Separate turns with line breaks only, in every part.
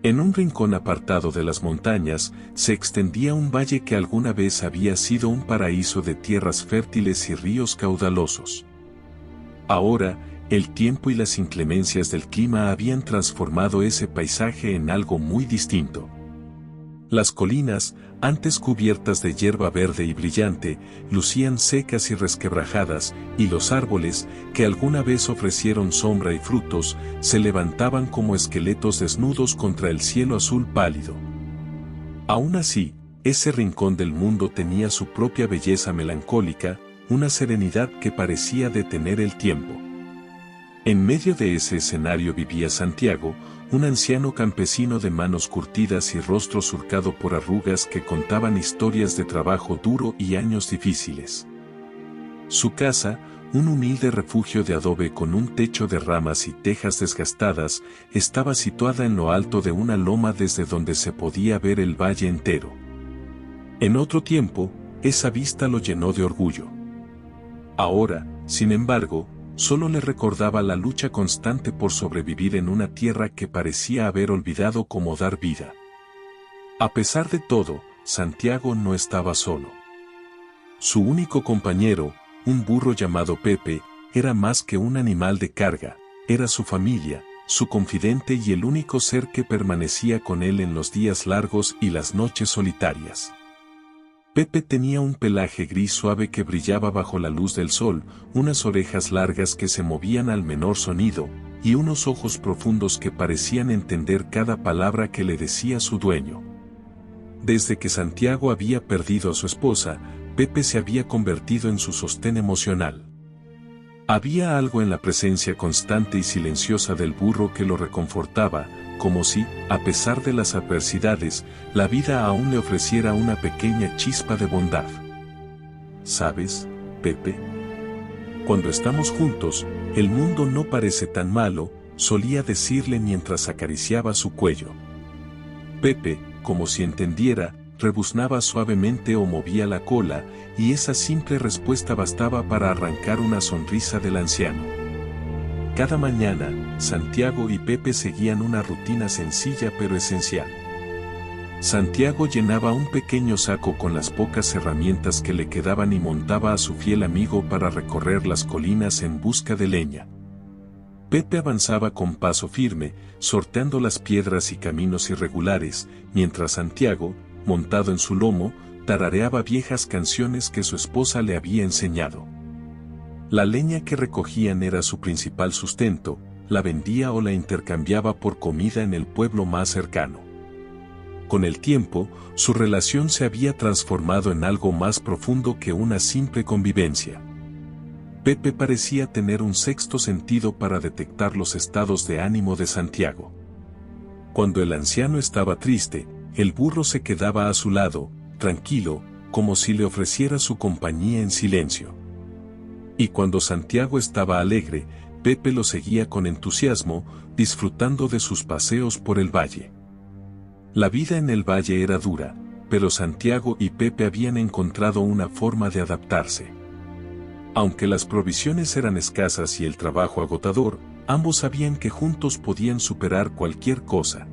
En un rincón apartado de las montañas, se extendía un valle que alguna vez había sido un paraíso de tierras fértiles y ríos caudalosos. Ahora, el tiempo y las inclemencias del clima habían transformado ese paisaje en algo muy distinto. Las colinas, antes cubiertas de hierba verde y brillante, lucían secas y resquebrajadas, y los árboles, que alguna vez ofrecieron sombra y frutos, se levantaban como esqueletos desnudos contra el cielo azul pálido. Aún así, ese rincón del mundo tenía su propia belleza melancólica, una serenidad que parecía detener el tiempo. En medio de ese escenario vivía Santiago, un anciano campesino de manos curtidas y rostro surcado por arrugas que contaban historias de trabajo duro y años difíciles. Su casa, un humilde refugio de adobe con un techo de ramas y tejas desgastadas, estaba situada en lo alto de una loma desde donde se podía ver el valle entero. En otro tiempo, esa vista lo llenó de orgullo. Ahora, sin embargo, solo le recordaba la lucha constante por sobrevivir en una tierra que parecía haber olvidado cómo dar vida. A pesar de todo, Santiago no estaba solo. Su único compañero, un burro llamado Pepe, era más que un animal de carga, era su familia, su confidente y el único ser que permanecía con él en los días largos y las noches solitarias. Pepe tenía un pelaje gris suave que brillaba bajo la luz del sol, unas orejas largas que se movían al menor sonido, y unos ojos profundos que parecían entender cada palabra que le decía su dueño. Desde que Santiago había perdido a su esposa, Pepe se había convertido en su sostén emocional. Había algo en la presencia constante y silenciosa del burro que lo reconfortaba, como si, a pesar de las adversidades, la vida aún le ofreciera una pequeña chispa de bondad. ¿Sabes, Pepe? Cuando estamos juntos, el mundo no parece tan malo, solía decirle mientras acariciaba su cuello. Pepe, como si entendiera, rebuznaba suavemente o movía la cola, y esa simple respuesta bastaba para arrancar una sonrisa del anciano. Cada mañana, Santiago y Pepe seguían una rutina sencilla pero esencial. Santiago llenaba un pequeño saco con las pocas herramientas que le quedaban y montaba a su fiel amigo para recorrer las colinas en busca de leña. Pepe avanzaba con paso firme, sorteando las piedras y caminos irregulares, mientras Santiago, montado en su lomo, tarareaba viejas canciones que su esposa le había enseñado. La leña que recogían era su principal sustento, la vendía o la intercambiaba por comida en el pueblo más cercano. Con el tiempo, su relación se había transformado en algo más profundo que una simple convivencia. Pepe parecía tener un sexto sentido para detectar los estados de ánimo de Santiago. Cuando el anciano estaba triste, el burro se quedaba a su lado, tranquilo, como si le ofreciera su compañía en silencio. Y cuando Santiago estaba alegre, Pepe lo seguía con entusiasmo, disfrutando de sus paseos por el valle. La vida en el valle era dura, pero Santiago y Pepe habían encontrado una forma de adaptarse. Aunque las provisiones eran escasas y el trabajo agotador, ambos sabían que juntos podían superar cualquier cosa.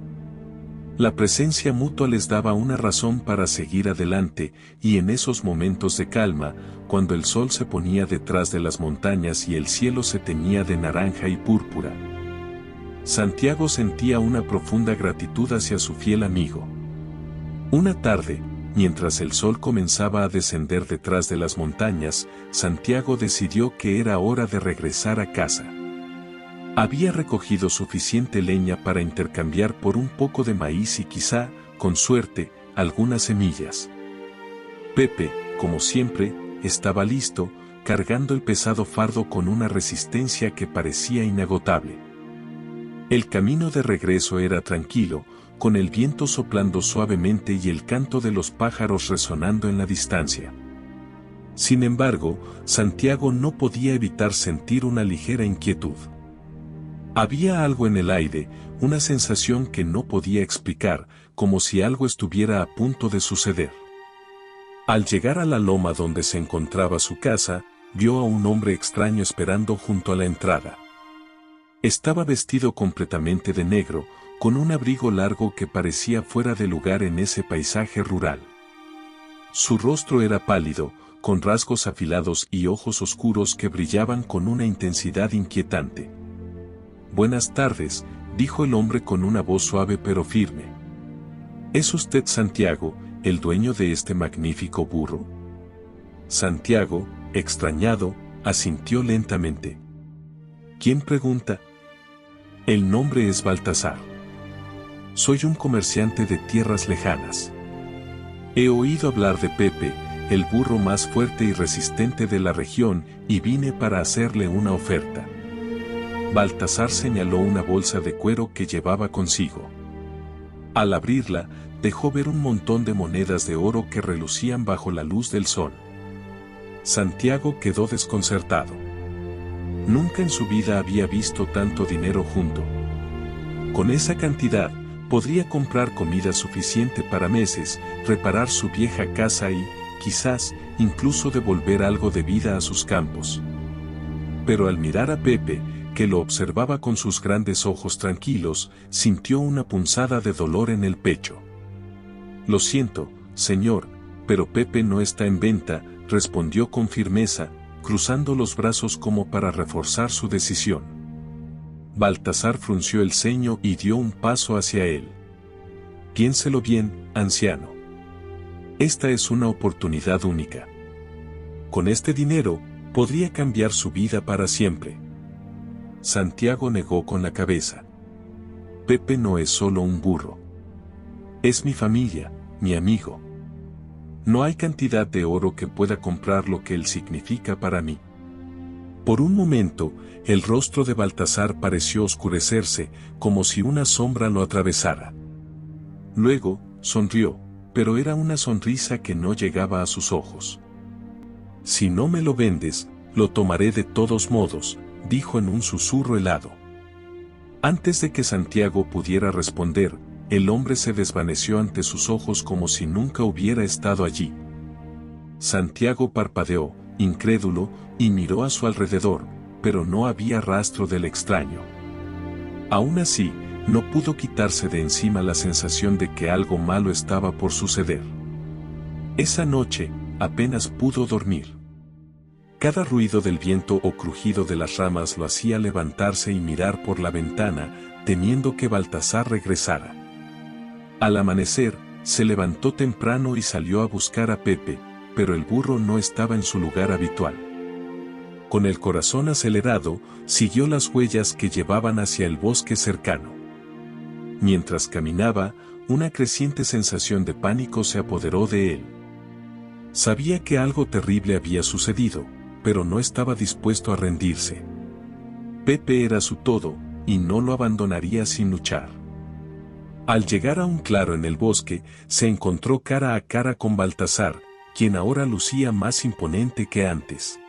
La presencia mutua les daba una razón para seguir adelante, y en esos momentos de calma, cuando el sol se ponía detrás de las montañas y el cielo se teñía de naranja y púrpura, Santiago sentía una profunda gratitud hacia su fiel amigo. Una tarde, mientras el sol comenzaba a descender detrás de las montañas, Santiago decidió que era hora de regresar a casa. Había recogido suficiente leña para intercambiar por un poco de maíz y quizá, con suerte, algunas semillas. Pepe, como siempre, estaba listo, cargando el pesado fardo con una resistencia que parecía inagotable. El camino de regreso era tranquilo, con el viento soplando suavemente y el canto de los pájaros resonando en la distancia. Sin embargo, Santiago no podía evitar sentir una ligera inquietud. Había algo en el aire, una sensación que no podía explicar, como si algo estuviera a punto de suceder. Al llegar a la loma donde se encontraba su casa, vio a un hombre extraño esperando junto a la entrada. Estaba vestido completamente de negro, con un abrigo largo que parecía fuera de lugar en ese paisaje rural. Su rostro era pálido, con rasgos afilados y ojos oscuros que brillaban con una intensidad inquietante. «Buenas tardes», dijo el hombre con una voz suave pero firme. «¿Es usted Santiago, el dueño de este magnífico burro?» Santiago, extrañado, asintió lentamente. «¿Quién pregunta?» «El nombre es Baltasar. Soy un comerciante de tierras lejanas. He oído hablar de Pepe, el burro más fuerte y resistente de la región, y vine para hacerle una oferta». Baltasar señaló una bolsa de cuero que llevaba consigo. Al abrirla, dejó ver un montón de monedas de oro que relucían bajo la luz del sol. Santiago quedó desconcertado. Nunca en su vida había visto tanto dinero junto. Con esa cantidad, podría comprar comida suficiente para meses, reparar su vieja casa y, quizás, incluso devolver algo de vida a sus campos. Pero al mirar a Pepe, que lo observaba con sus grandes ojos tranquilos, sintió una punzada de dolor en el pecho. «Lo siento, señor, pero Pepe no está en venta», respondió con firmeza, cruzando los brazos como para reforzar su decisión. Baltasar frunció el ceño y dio un paso hacia él. «Piénselo bien, anciano. Esta es una oportunidad única. Con este dinero, podría cambiar su vida para siempre». Santiago negó con la cabeza. «Pepe no es solo un burro. Es mi familia, mi amigo. No hay cantidad de oro que pueda comprar lo que él significa para mí». Por un momento, el rostro de Baltasar pareció oscurecerse, como si una sombra lo atravesara. Luego, sonrió, pero era una sonrisa que no llegaba a sus ojos. «Si no me lo vendes, lo tomaré de todos modos», dijo en un susurro helado. Antes de que Santiago pudiera responder, el hombre se desvaneció ante sus ojos como si nunca hubiera estado allí. Santiago parpadeó, incrédulo, y miró a su alrededor, pero no había rastro del extraño. Aún así, no pudo quitarse de encima la sensación de que algo malo estaba por suceder. Esa noche, apenas pudo dormir. Cada ruido del viento o crujido de las ramas lo hacía levantarse y mirar por la ventana, temiendo que Baltasar regresara. Al amanecer, se levantó temprano y salió a buscar a Pepe, pero el burro no estaba en su lugar habitual. Con el corazón acelerado, siguió las huellas que llevaban hacia el bosque cercano. Mientras caminaba, una creciente sensación de pánico se apoderó de él. Sabía que algo terrible había sucedido, pero no estaba dispuesto a rendirse. Pepe era su todo, y no lo abandonaría sin luchar. Al llegar a un claro en el bosque, se encontró cara a cara con Baltasar, quien ahora lucía más imponente que antes.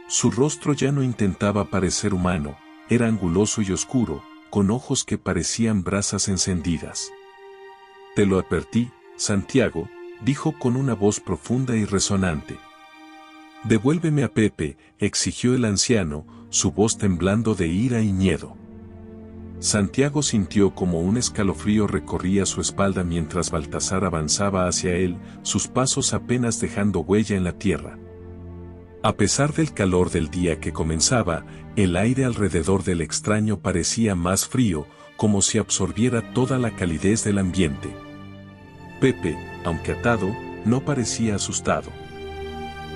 Su rostro ya no intentaba parecer humano, era anguloso y oscuro, con ojos que parecían brasas encendidas. «Te lo advertí, Santiago», dijo con una voz profunda y resonante. «Devuélveme a Pepe», exigió el anciano, su voz temblando de ira y miedo. Santiago sintió como un escalofrío recorría su espalda mientras Baltasar avanzaba hacia él, sus pasos apenas dejando huella en la tierra. A pesar del calor del día que comenzaba, el aire alrededor del extraño parecía más frío, como si absorbiera toda la calidez del ambiente. Pepe, aunque atado, no parecía asustado.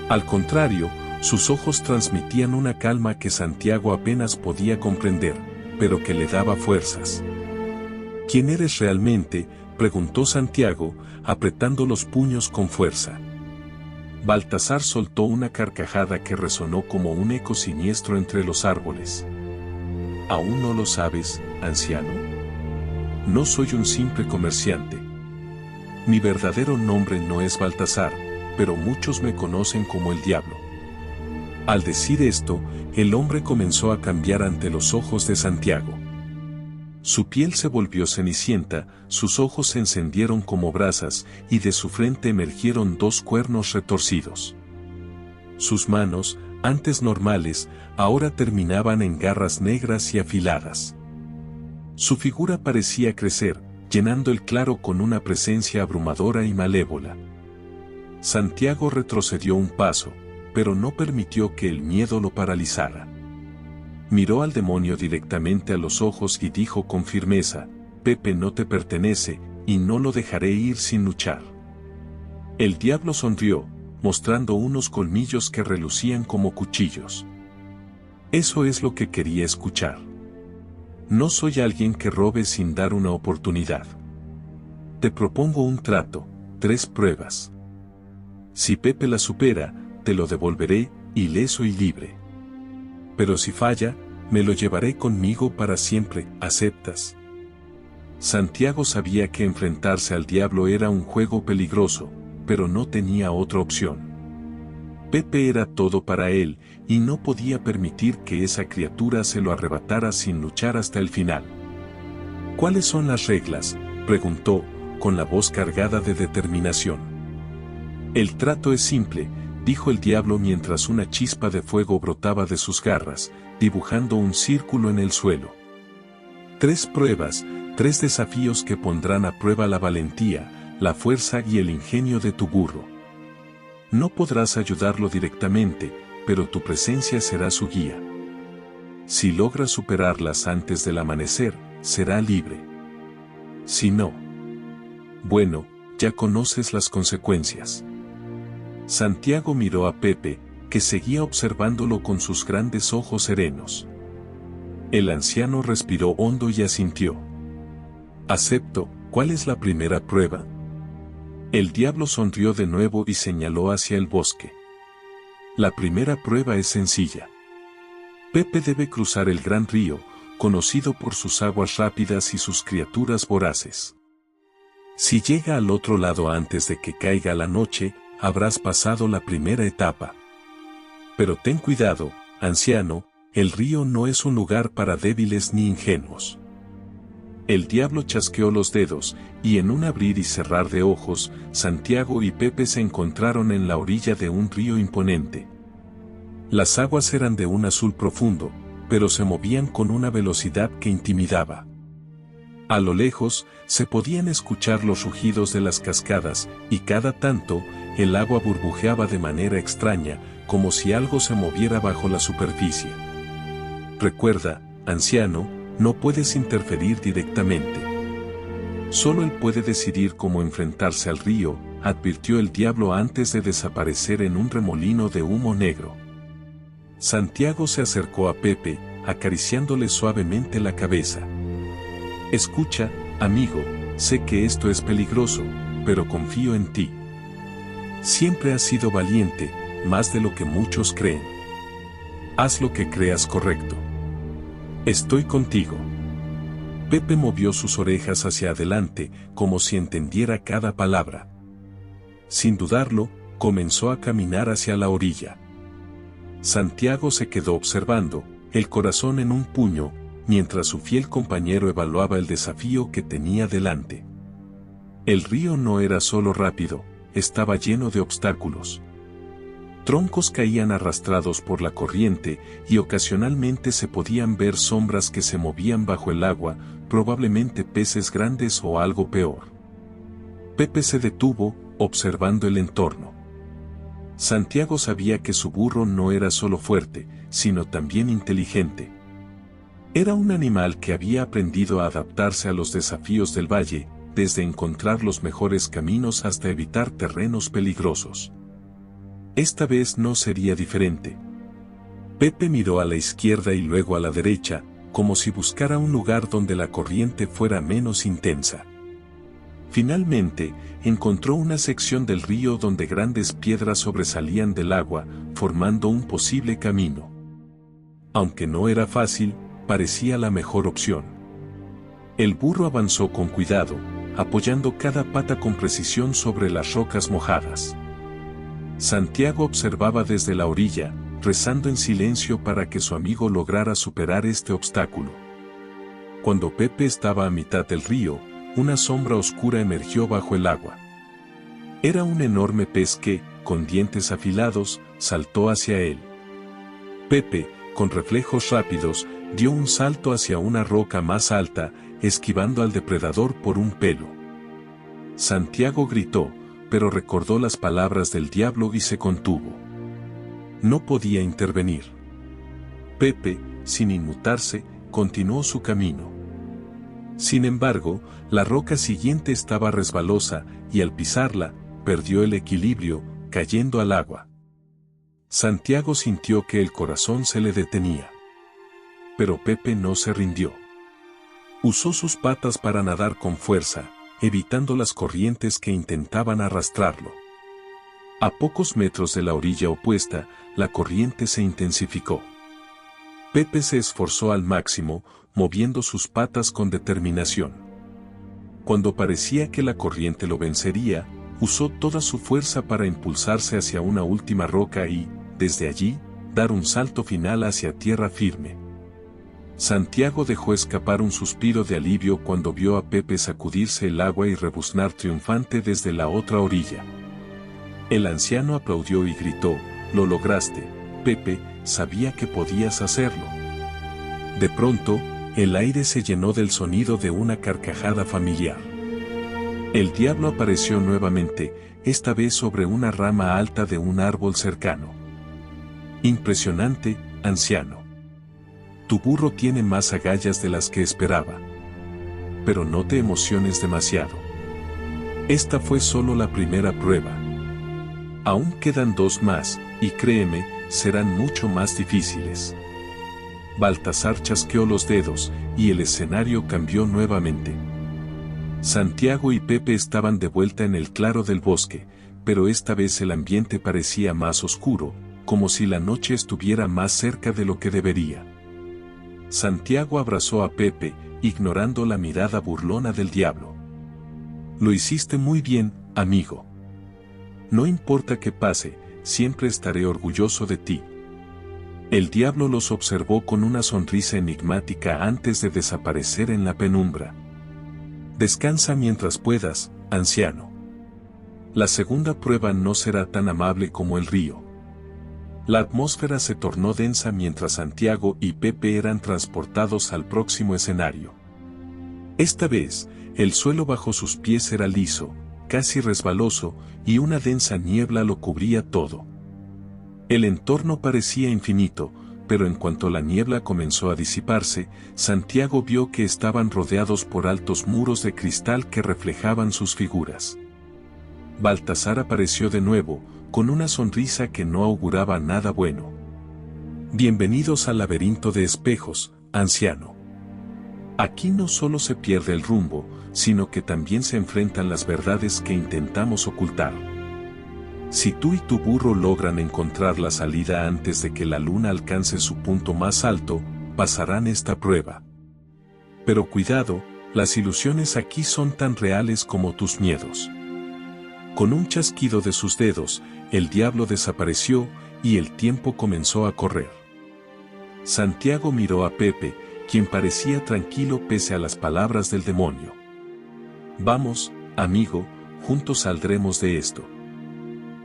Al contrario, sus ojos transmitían una calma que Santiago apenas podía comprender, pero que le daba fuerzas. «¿Quién eres realmente?», preguntó Santiago, apretando los puños con fuerza. Baltasar soltó una carcajada que resonó como un eco siniestro entre los árboles. «¿Aún no lo sabes, anciano? No soy un simple comerciante. Mi verdadero nombre no es Baltasar, pero muchos me conocen como el Diablo». Al decir esto, el hombre comenzó a cambiar ante los ojos de Santiago. Su piel se volvió cenicienta, sus ojos se encendieron como brasas, y de su frente emergieron dos cuernos retorcidos. Sus manos, antes normales, ahora terminaban en garras negras y afiladas. Su figura parecía crecer, llenando el claro con una presencia abrumadora y malévola. Santiago retrocedió un paso, pero no permitió que el miedo lo paralizara. Miró al demonio directamente a los ojos y dijo con firmeza: Pepe no te pertenece, y no lo dejaré ir sin luchar. El diablo sonrió, mostrando unos colmillos que relucían como cuchillos. Eso es lo que quería escuchar. No soy alguien que robe sin dar una oportunidad. Te propongo un trato, 3 pruebas. Si Pepe la supera, te lo devolveré, ileso y libre. Pero si falla, me lo llevaré conmigo para siempre, ¿aceptas? Santiago sabía que enfrentarse al diablo era un juego peligroso, pero no tenía otra opción. Pepe era todo para él, y no podía permitir que esa criatura se lo arrebatara sin luchar hasta el final. ¿Cuáles son las reglas?, preguntó, con la voz cargada de determinación. El trato es simple, dijo el diablo mientras una chispa de fuego brotaba de sus garras, dibujando un círculo en el suelo. 3 pruebas, 3 desafíos que pondrán a prueba la valentía, la fuerza y el ingenio de tu burro. No podrás ayudarlo directamente, pero tu presencia será su guía. Si logras superarlas antes del amanecer, será libre. Si no, bueno, ya conoces las consecuencias. Santiago miró a Pepe, que seguía observándolo con sus grandes ojos serenos. El anciano respiró hondo y asintió. Acepto. ¿Cuál es la primera prueba? El diablo sonrió de nuevo y señaló hacia el bosque. La primera prueba es sencilla. Pepe debe cruzar el gran río, conocido por sus aguas rápidas y sus criaturas voraces. Si llega al otro lado antes de que caiga la noche, habrás pasado la primera etapa. Pero ten cuidado, anciano, el río no es un lugar para débiles ni ingenuos. El diablo chasqueó los dedos, y en un abrir y cerrar de ojos, Santiago y Pepe se encontraron en la orilla de un río imponente. Las aguas eran de un azul profundo, pero se movían con una velocidad que intimidaba. A lo lejos, se podían escuchar los rugidos de las cascadas, y cada tanto, el agua burbujeaba de manera extraña, como si algo se moviera bajo la superficie. Recuerda, anciano, no puedes interferir directamente. Solo él puede decidir cómo enfrentarse al río, advirtió el diablo antes de desaparecer en un remolino de humo negro. Santiago se acercó a Pepe, acariciándole suavemente la cabeza. Escucha, amigo, sé que esto es peligroso, pero confío en ti. Siempre has sido valiente, más de lo que muchos creen. Haz lo que creas correcto. Estoy contigo. Pepe movió sus orejas hacia adelante, como si entendiera cada palabra. Sin dudarlo, comenzó a caminar hacia la orilla. Santiago se quedó observando, el corazón en un puño, mientras su fiel compañero evaluaba el desafío que tenía delante. El río no era solo rápido, estaba lleno de obstáculos. Troncos caían arrastrados por la corriente y ocasionalmente se podían ver sombras que se movían bajo el agua, probablemente peces grandes o algo peor. Pepe se detuvo, observando el entorno. Santiago sabía que su burro no era solo fuerte, sino también inteligente. Era un animal que había aprendido a adaptarse a los desafíos del valle, desde encontrar los mejores caminos hasta evitar terrenos peligrosos. Esta vez no sería diferente. Pepe miró a la izquierda y luego a la derecha, como si buscara un lugar donde la corriente fuera menos intensa. Finalmente, encontró una sección del río donde grandes piedras sobresalían del agua, formando un posible camino. Aunque no era fácil, parecía la mejor opción. El burro avanzó con cuidado, apoyando cada pata con precisión sobre las rocas mojadas. Santiago observaba desde la orilla, rezando en silencio para que su amigo lograra superar este obstáculo. Cuando Pepe estaba a mitad del río, una sombra oscura emergió bajo el agua. Era un enorme pez que, con dientes afilados, saltó hacia él. Pepe, con reflejos rápidos, dio un salto hacia una roca más alta, esquivando al depredador por un pelo. Santiago gritó, pero recordó las palabras del diablo y se contuvo. No podía intervenir. Pepe, sin inmutarse, continuó su camino. Sin embargo, la roca siguiente estaba resbalosa, y al pisarla, perdió el equilibrio, cayendo al agua. Santiago sintió que el corazón se le detenía. Pero Pepe no se rindió. Usó sus patas para nadar con fuerza, evitando las corrientes que intentaban arrastrarlo. A pocos metros de la orilla opuesta, la corriente se intensificó. Pepe se esforzó al máximo, moviendo sus patas con determinación. Cuando parecía que la corriente lo vencería, usó toda su fuerza para impulsarse hacia una última roca y, desde allí, dar un salto final hacia tierra firme. Santiago dejó escapar un suspiro de alivio cuando vio a Pepe sacudirse el agua y rebuznar triunfante desde la otra orilla. El anciano aplaudió y gritó: «Lo lograste, Pepe, sabía que podías hacerlo». De pronto, el aire se llenó del sonido de una carcajada familiar. El diablo apareció nuevamente, esta vez sobre una rama alta de un árbol cercano. «Impresionante, anciano. Tu burro tiene más agallas de las que esperaba. Pero no te emociones demasiado. Esta fue solo la primera prueba. Aún quedan 2 más, y créeme, serán mucho más difíciles». Baltasar chasqueó los dedos, y el escenario cambió nuevamente. Santiago y Pepe estaban de vuelta en el claro del bosque, pero esta vez el ambiente parecía más oscuro, como si la noche estuviera más cerca de lo que debería. Santiago abrazó a Pepe, ignorando la mirada burlona del diablo. «Lo hiciste muy bien, amigo. No importa qué pase, siempre estaré orgulloso de ti». El diablo los observó con una sonrisa enigmática antes de desaparecer en la penumbra. «Descansa mientras puedas, anciano. La segunda prueba no será tan amable como el río». La atmósfera se tornó densa mientras Santiago y Pepe eran transportados al próximo escenario. Esta vez, el suelo bajo sus pies era liso, casi resbaloso, y una densa niebla lo cubría todo. El entorno parecía infinito, pero en cuanto la niebla comenzó a disiparse, Santiago vio que estaban rodeados por altos muros de cristal que reflejaban sus figuras. Baltasar apareció de nuevo, con una sonrisa que no auguraba nada bueno. «Bienvenidos al laberinto de espejos, anciano. Aquí no solo se pierde el rumbo, sino que también se enfrentan las verdades que intentamos ocultar. Si tú y tu burro logran encontrar la salida antes de que la luna alcance su punto más alto, pasarán esta prueba. Pero cuidado, las ilusiones aquí son tan reales como tus miedos». Con un chasquido de sus dedos, el diablo desapareció, y el tiempo comenzó a correr. Santiago miró a Pepe, quien parecía tranquilo pese a las palabras del demonio. «Vamos, amigo, juntos saldremos de esto».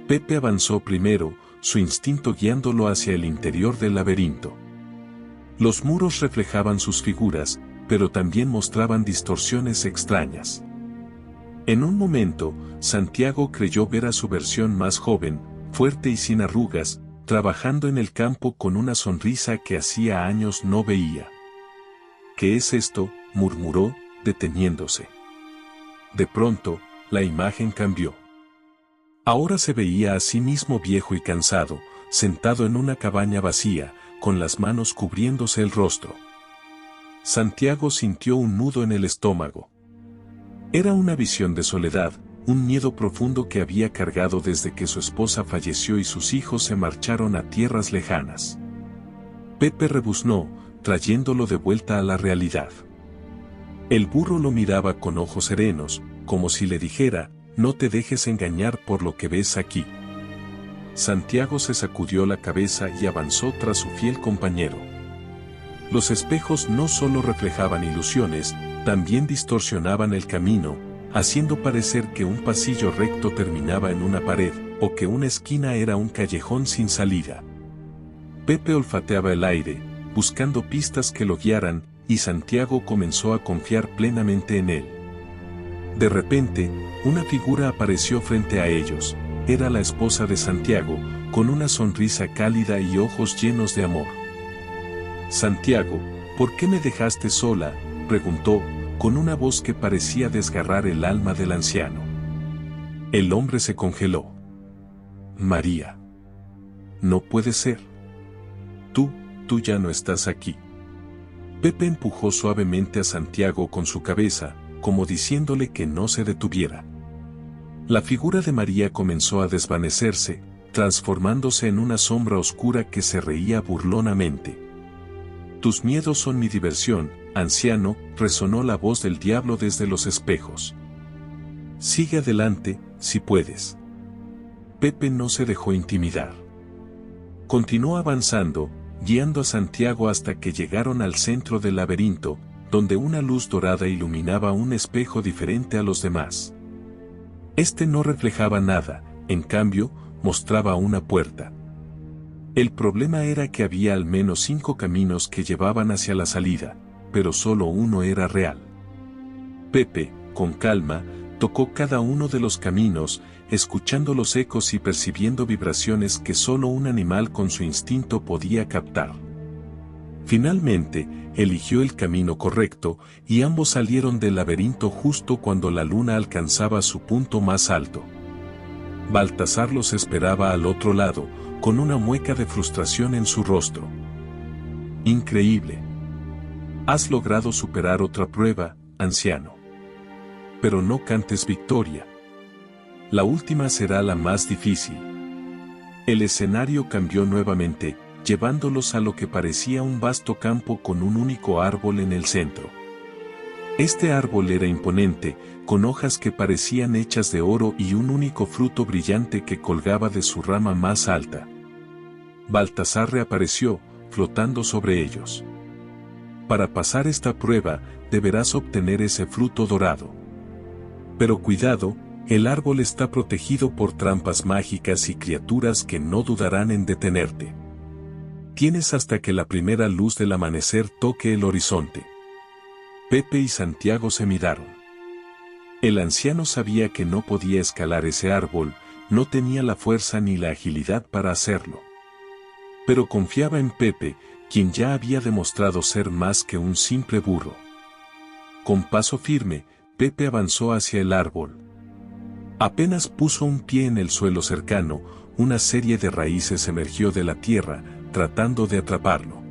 Pepe avanzó primero, su instinto guiándolo hacia el interior del laberinto. Los muros reflejaban sus figuras, pero también mostraban distorsiones extrañas. En un momento, Santiago creyó ver a su versión más joven, fuerte y sin arrugas, trabajando en el campo con una sonrisa que hacía años no veía. «¿Qué es esto?», murmuró, deteniéndose. De pronto, la imagen cambió. Ahora se veía a sí mismo viejo y cansado, sentado en una cabaña vacía, con las manos cubriéndose el rostro. Santiago sintió un nudo en el estómago. Era una visión de soledad, un miedo profundo que había cargado desde que su esposa falleció y sus hijos se marcharon a tierras lejanas. Pepe rebuznó, trayéndolo de vuelta a la realidad. El burro lo miraba con ojos serenos, como si le dijera: «No te dejes engañar por lo que ves aquí». Santiago se sacudió la cabeza y avanzó tras su fiel compañero. Los espejos no solo reflejaban ilusiones, también distorsionaban el camino, haciendo parecer que un pasillo recto terminaba en una pared, o que una esquina era un callejón sin salida. Pepe olfateaba el aire, buscando pistas que lo guiaran, y Santiago comenzó a confiar plenamente en él. De repente, una figura apareció frente a ellos. Era la esposa de Santiago, con una sonrisa cálida y ojos llenos de amor. «Santiago, ¿por qué me dejaste sola?», preguntó, con una voz que parecía desgarrar el alma del anciano. El hombre se congeló. «María. No puede ser. Tú ya no estás aquí». Pepe empujó suavemente a Santiago con su cabeza, como diciéndole que no se detuviera. La figura de María comenzó a desvanecerse, transformándose en una sombra oscura que se reía burlonamente. «Tus miedos son mi diversión, anciano», resonó la voz del diablo desde los espejos. «Sigue adelante, si puedes». Pepe no se dejó intimidar. Continuó avanzando, guiando a Santiago hasta que llegaron al centro del laberinto, donde una luz dorada iluminaba un espejo diferente a los demás. Este no reflejaba nada, en cambio, mostraba una puerta. El problema era que había al menos 5 caminos que llevaban hacia la salida, pero solo uno era real. Pepe, con calma, tocó cada uno de los caminos, escuchando los ecos y percibiendo vibraciones que solo un animal con su instinto podía captar. Finalmente, eligió el camino correcto, y ambos salieron del laberinto justo cuando la luna alcanzaba su punto más alto. Baltasar los esperaba al otro lado, con una mueca de frustración en su rostro. «Increíble. Has logrado superar otra prueba, anciano. Pero no cantes victoria. La última será la más difícil». El escenario cambió nuevamente, llevándolos a lo que parecía un vasto campo con un único árbol en el centro. Este árbol era imponente, con hojas que parecían hechas de oro y un único fruto brillante que colgaba de su rama más alta. Baltasar reapareció, flotando sobre ellos. «Para pasar esta prueba, deberás obtener ese fruto dorado. Pero cuidado, el árbol está protegido por trampas mágicas y criaturas que no dudarán en detenerte. Tienes hasta que la primera luz del amanecer toque el horizonte». Pepe y Santiago se miraron. El anciano sabía que no podía escalar ese árbol, no tenía la fuerza ni la agilidad para hacerlo. Pero confiaba en Pepe, quien ya había demostrado ser más que un simple burro. Con paso firme, Pepe avanzó hacia el árbol. Apenas puso un pie en el suelo cercano, una serie de raíces emergió de la tierra, tratando de atraparlo.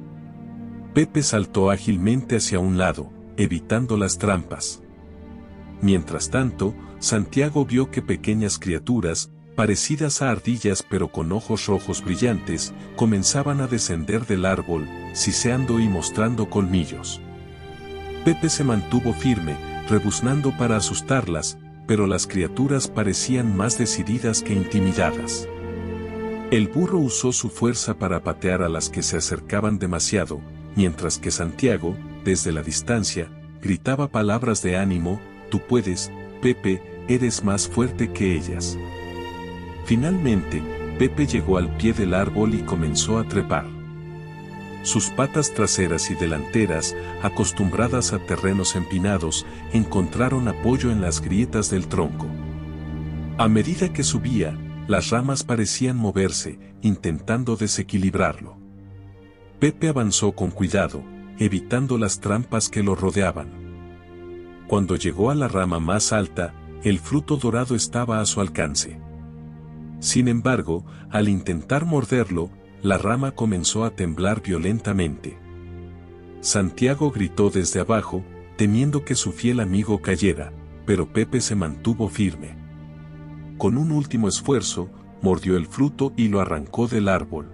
Pepe saltó ágilmente hacia un lado, evitando las trampas. Mientras tanto, Santiago vio que pequeñas criaturas, parecidas a ardillas pero con ojos rojos brillantes, comenzaban a descender del árbol, siseando y mostrando colmillos. Pepe se mantuvo firme, rebuznando para asustarlas, pero las criaturas parecían más decididas que intimidadas. El burro usó su fuerza para patear a las que se acercaban demasiado, mientras que Santiago, desde la distancia, gritaba palabras de ánimo: «Tú puedes, Pepe, eres más fuerte que ellas». Finalmente, Pepe llegó al pie del árbol y comenzó a trepar. Sus patas traseras y delanteras, acostumbradas a terrenos empinados, encontraron apoyo en las grietas del tronco. A medida que subía, las ramas parecían moverse, intentando desequilibrarlo. Pepe avanzó con cuidado, evitando las trampas que lo rodeaban. Cuando llegó a la rama más alta, el fruto dorado estaba a su alcance. Sin embargo, al intentar morderlo, la rama comenzó a temblar violentamente. Santiago gritó desde abajo, temiendo que su fiel amigo cayera, pero Pepe se mantuvo firme. Con un último esfuerzo, mordió el fruto y lo arrancó del árbol.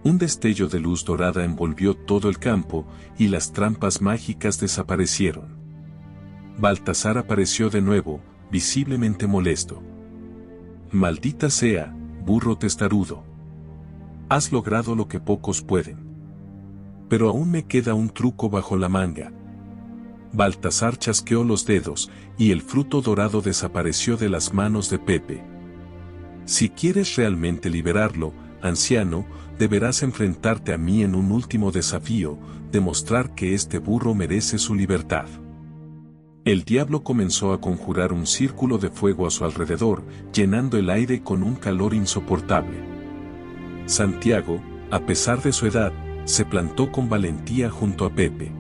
Un destello de luz dorada envolvió todo el campo, y las trampas mágicas desaparecieron. Baltasar apareció de nuevo, visiblemente molesto. «Maldita sea, burro testarudo. Has logrado lo que pocos pueden. Pero aún me queda un truco bajo la manga». Baltasar chasqueó los dedos, y el fruto dorado desapareció de las manos de Pepe. «Si quieres realmente liberarlo, anciano, deberás enfrentarte a mí en un último desafío, demostrar que este burro merece su libertad. El diablo comenzó a conjurar un círculo de fuego a su alrededor, llenando el aire con un calor insoportable. Santiago, a pesar de su edad, se plantó con valentía junto a Pepe.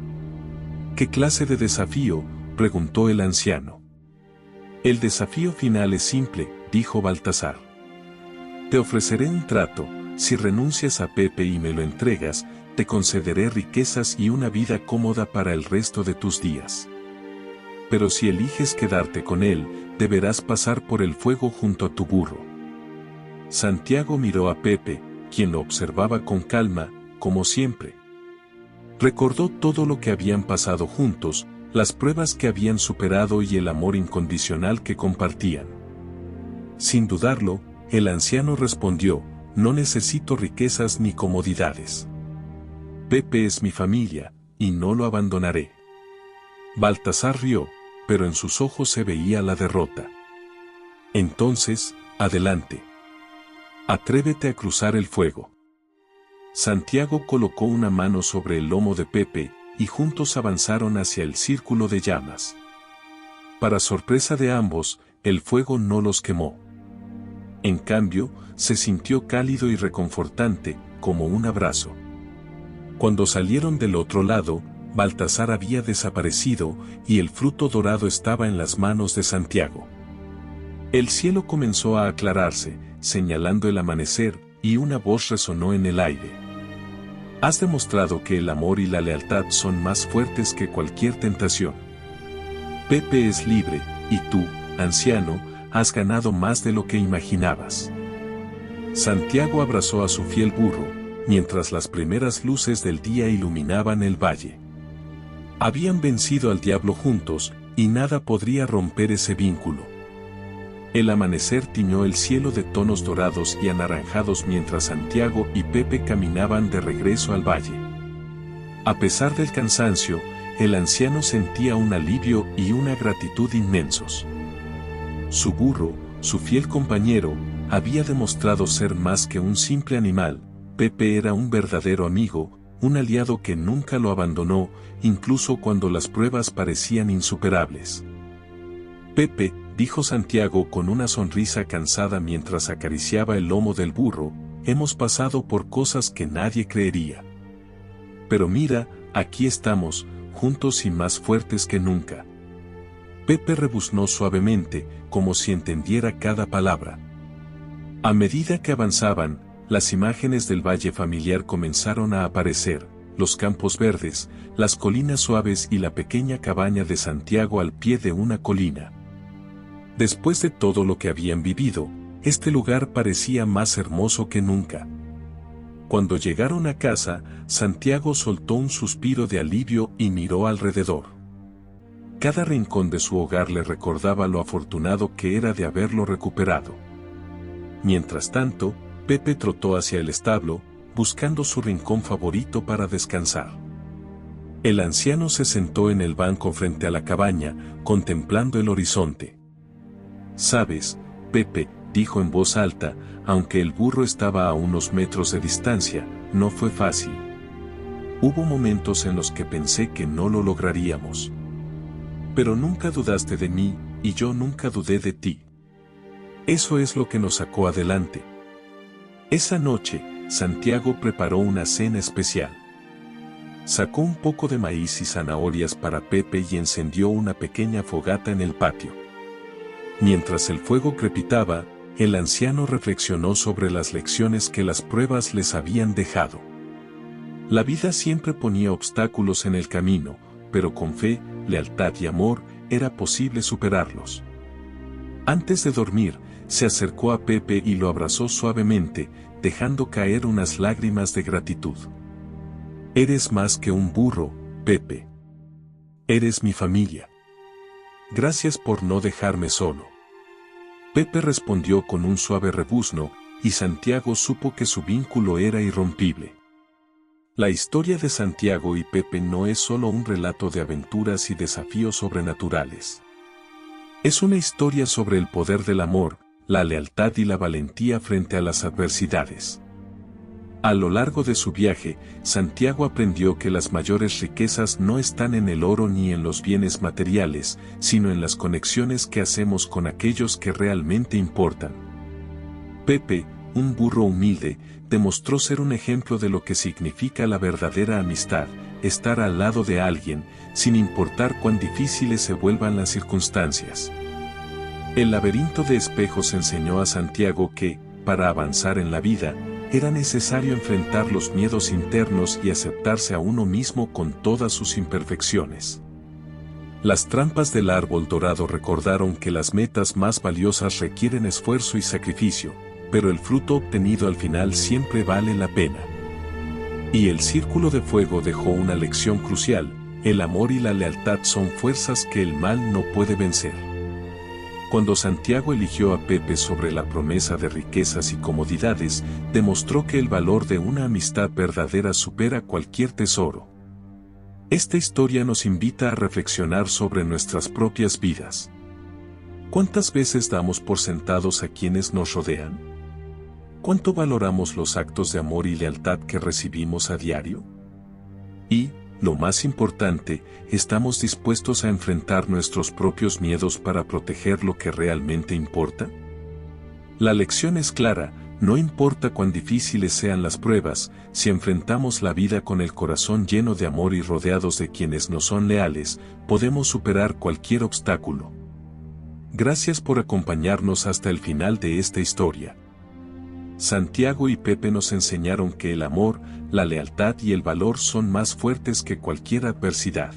¿Qué clase de desafío?, preguntó el anciano. El desafío final es simple, dijo Baltasar. Te ofreceré un trato, si renuncias a Pepe y me lo entregas, te concederé riquezas y una vida cómoda para el resto de tus días. Pero si eliges quedarte con él, deberás pasar por el fuego junto a tu burro. Santiago miró a Pepe, quien lo observaba con calma, como siempre. Recordó todo lo que habían pasado juntos, las pruebas que habían superado y el amor incondicional que compartían. Sin dudarlo, el anciano respondió: no necesito riquezas ni comodidades. Pepe es mi familia, y no lo abandonaré. Baltasar rió, pero en sus ojos se veía la derrota. Entonces, adelante. Atrévete a cruzar el fuego. Santiago colocó una mano sobre el lomo de Pepe, y juntos avanzaron hacia el círculo de llamas. Para sorpresa de ambos, el fuego no los quemó. En cambio, se sintió cálido y reconfortante, como un abrazo. Cuando salieron del otro lado, Baltasar había desaparecido, y el fruto dorado estaba en las manos de Santiago. El cielo comenzó a aclararse, señalando el amanecer, y una voz resonó en el aire. Has demostrado que el amor y la lealtad son más fuertes que cualquier tentación. Pepe es libre, y tú, anciano, has ganado más de lo que imaginabas. Santiago abrazó a su fiel burro, mientras las primeras luces del día iluminaban el valle. Habían vencido al diablo juntos, y nada podría romper ese vínculo. El amanecer tiñó el cielo de tonos dorados y anaranjados mientras Santiago y Pepe caminaban de regreso al valle. A pesar del cansancio, el anciano sentía un alivio y una gratitud inmensos. Su burro, su fiel compañero, había demostrado ser más que un simple animal. Pepe era un verdadero amigo, un aliado que nunca lo abandonó, incluso cuando las pruebas parecían insuperables. Pepe, dijo Santiago con una sonrisa cansada mientras acariciaba el lomo del burro, hemos pasado por cosas que nadie creería. Pero mira, aquí estamos, juntos y más fuertes que nunca. Pepe rebuznó suavemente, como si entendiera cada palabra. A medida que avanzaban, las imágenes del valle familiar comenzaron a aparecer, los campos verdes, las colinas suaves y la pequeña cabaña de Santiago al pie de una colina. Después de todo lo que habían vivido, este lugar parecía más hermoso que nunca. Cuando llegaron a casa, Santiago soltó un suspiro de alivio y miró alrededor. Cada rincón de su hogar le recordaba lo afortunado que era de haberlo recuperado. Mientras tanto, Pepe trotó hacia el establo, buscando su rincón favorito para descansar. El anciano se sentó en el banco frente a la cabaña, contemplando el horizonte. «Sabes, Pepe», dijo en voz alta, aunque el burro estaba a unos metros de distancia, no fue fácil. Hubo momentos en los que pensé que no lo lograríamos. Pero nunca dudaste de mí, y yo nunca dudé de ti. Eso es lo que nos sacó adelante. Esa noche, Santiago preparó una cena especial. Sacó un poco de maíz y zanahorias para Pepe y encendió una pequeña fogata en el patio. Mientras el fuego crepitaba, el anciano reflexionó sobre las lecciones que las pruebas les habían dejado. La vida siempre ponía obstáculos en el camino, pero con fe, lealtad y amor, era posible superarlos. Antes de dormir, se acercó a Pepe y lo abrazó suavemente, dejando caer unas lágrimas de gratitud. Eres más que un burro, Pepe. Eres mi familia. Gracias por no dejarme solo. Pepe respondió con un suave rebuzno, y Santiago supo que su vínculo era irrompible. La historia de Santiago y Pepe no es solo un relato de aventuras y desafíos sobrenaturales. Es una historia sobre el poder del amor, la lealtad y la valentía frente a las adversidades. A lo largo de su viaje, Santiago aprendió que las mayores riquezas no están en el oro ni en los bienes materiales, sino en las conexiones que hacemos con aquellos que realmente importan. Pepe, un burro humilde, demostró ser un ejemplo de lo que significa la verdadera amistad, estar al lado de alguien, sin importar cuán difíciles se vuelvan las circunstancias. El laberinto de espejos enseñó a Santiago que, para avanzar en la vida, era necesario enfrentar los miedos internos y aceptarse a uno mismo con todas sus imperfecciones. Las trampas del árbol dorado recordaron que las metas más valiosas requieren esfuerzo y sacrificio, pero el fruto obtenido al final siempre vale la pena. Y el círculo de fuego dejó una lección crucial: el amor y la lealtad son fuerzas que el mal no puede vencer. Cuando Santiago eligió a Pepe sobre la promesa de riquezas y comodidades, demostró que el valor de una amistad verdadera supera cualquier tesoro. Esta historia nos invita a reflexionar sobre nuestras propias vidas. ¿Cuántas veces damos por sentados a quienes nos rodean? ¿Cuánto valoramos los actos de amor y lealtad que recibimos a diario? Y, lo más importante, ¿estamos dispuestos a enfrentar nuestros propios miedos para proteger lo que realmente importa? La lección es clara: no importa cuán difíciles sean las pruebas, si enfrentamos la vida con el corazón lleno de amor y rodeados de quienes nos son leales, podemos superar cualquier obstáculo. Gracias por acompañarnos hasta el final de esta historia. Santiago y Pepe nos enseñaron que el amor, la lealtad y el valor son más fuertes que cualquier adversidad.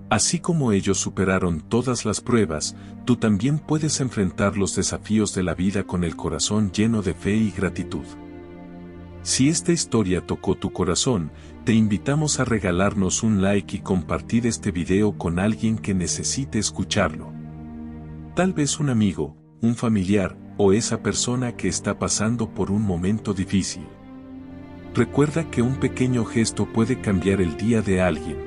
Así como ellos superaron todas las pruebas, tú también puedes enfrentar los desafíos de la vida con el corazón lleno de fe y gratitud. Si esta historia tocó tu corazón, te invitamos a regalarnos un like y compartir este video con alguien que necesite escucharlo. Tal vez un amigo, un familiar, o esa persona que está pasando por un momento difícil. Recuerda que un pequeño gesto puede cambiar el día de alguien.